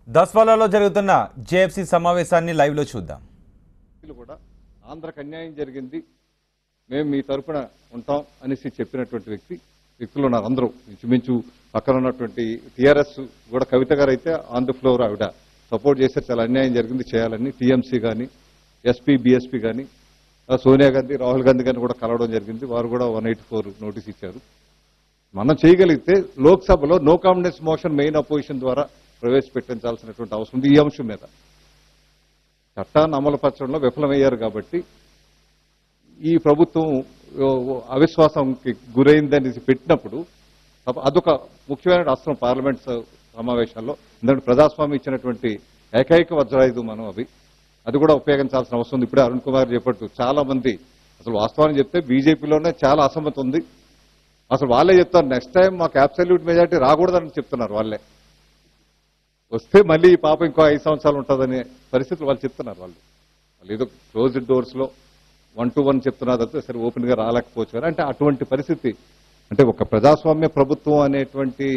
దస్వాలలో జరుగుతున్న జేఎఫ్సీ సమావేశాన్ని లైవ్ లో చూద్దాం. కూడా ఆంధ్రకు అన్యాయం జరిగింది, మేము మీ తరపున ఉంటాం అనేసి చెప్పినటువంటి వ్యక్తులు ఉన్నారు. అందరూ ఇంచుమించు పక్కన ఉన్నటువంటి టీఆర్ఎస్ కూడా కవిత గారు అయితే ఆన్ ది ఫ్లోర్ ఆవిడ సపోర్ట్ చేశారు. చాలా అన్యాయం జరిగింది చేయాలని. టీఎంసీ కానీ ఎస్పీ బీఎస్పీ కానీ సోనియా గాంధీ రాహుల్ గాంధీ గారిని కూడా కలవడం జరిగింది. వారు కూడా 184 నోటీస్ ఇచ్చారు. మనం చేయగలిగితే లోక్సభలో no confidence motion main opposition ద్వారా ప్రవేశపెట్టించాల్సినటువంటి అవసరం ఉంది. ఈ అంశం మీద చట్టాన్ని అమలుపరచడంలో విఫలమయ్యారు కాబట్టి ఈ ప్రభుత్వం అవిశ్వాసంకి గురైందని పెట్టినప్పుడు అదొక ముఖ్యమైన అస్త్రం పార్లమెంట్ సమావేశాల్లో. ఎందుకంటే ప్రజాస్వామ్యం ఇచ్చినటువంటి ఏకైక వజ్రాయుధం మనం అది కూడా ఉపయోగించాల్సిన అవసరం ఉంది. ఇప్పుడే అరుణ్ కుమార్ చెప్పట్టు చాలా మంది అసలు వాస్తవాన్ని చెప్తే బీజేపీలోనే చాలా అసమ్మతి ఉంది. అసలు వాళ్ళే చెప్తారు నెక్స్ట్ టైం మాకు అబ్సల్యూట్ మెజారిటీ రాకూడదని చెప్తున్నారు. వాళ్ళే వస్తే మళ్ళీ ఈ పాప ఇంకో 5 సంవత్సరాలు ఉంటుందనే పరిస్థితులు వాళ్ళు చెప్తున్నారు. వాళ్ళు ఏదో క్లోజ్డ్ డోర్స్ లో 1-to-1 చెప్తున్నారు, సరే ఓపెన్ గా రాలేకపోవచ్చు. అంటే అటువంటి పరిస్థితి, అంటే ఒక ప్రజాస్వామ్య ప్రభుత్వం అనేటువంటి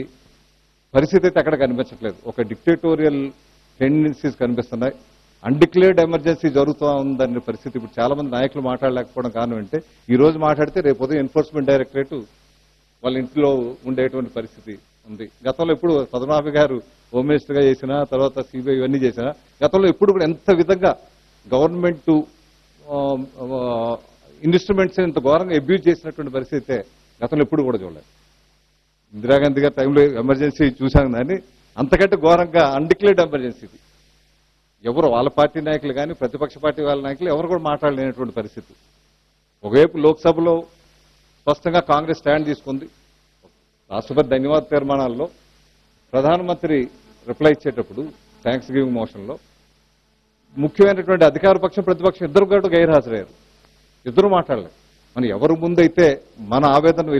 పరిస్థితి అయితే ఎక్కడ కనిపించట్లేదు. ఒక డిక్టేటోరియల్ టెండెన్సీస్ కనిపిస్తున్నాయి. అన్డిక్లేర్డ్ ఎమర్జెన్సీ జరుగుతూ ఉందనే పరిస్థితి ఇప్పుడు చాలా మంది నాయకులు మాట్లాడలేకపోవడం కారణం అంటే ఈ రోజు మాట్లాడితే రేపు ఉదయం ఎన్ఫోర్స్మెంట్ డైరెక్టరేట్ వాళ్ళ ఇంట్లో ఉండేటువంటి పరిస్థితి ఉంది. గతంలో ఎప్పుడు పద్మనాభ గారు హోమ్ మినిస్టర్ గా చేసినా, తర్వాత సిబిఐ ఇవన్నీ చేసినా గతంలో ఎప్పుడు కూడా ఎంత విధంగా గవర్నమెంట్ ఇన్స్ట్రుమెంట్స్ ఇంత ఘోరంగా అబ్యూజ్ చేసినటువంటి పరిస్థితి గతంలో ఎప్పుడు కూడా చూడలేదు. ఇందిరాగాంధీ గారి టైంలో ఎమర్జెన్సీ చూశాను, కానీ అంతకంటే ఘోరంగా అన్డిక్లేర్డ్ ఎమర్జెన్సీ. ఎవరు వాళ్ళ పార్టీ నాయకులు కానీ ప్రతిపక్ష పార్టీ వాళ్ళ నాయకులు ఎవరు కూడా మాట్లాడలేనటువంటి పరిస్థితి. ఒకవైపు లోక్సభలో స్పష్టంగా కాంగ్రెస్ స్టాండ్ తీసుకుంది. రాష్ట్రపతి ధన్యవాద తీర్మానాల్లో ప్రధానమంత్రి రిప్లై ఇచ్చేటప్పుడు థ్యాంక్స్ గివింగ్ మోషన్లో ముఖ్యమైనటువంటి అధికార పక్షం ప్రతిపక్షం ఇద్దరు కూడా గైర్హాజరయ్యారు. ఇద్దరు మాట్లాడలేదు. మనం ఎవరి ముందైతే మన ఆవేదన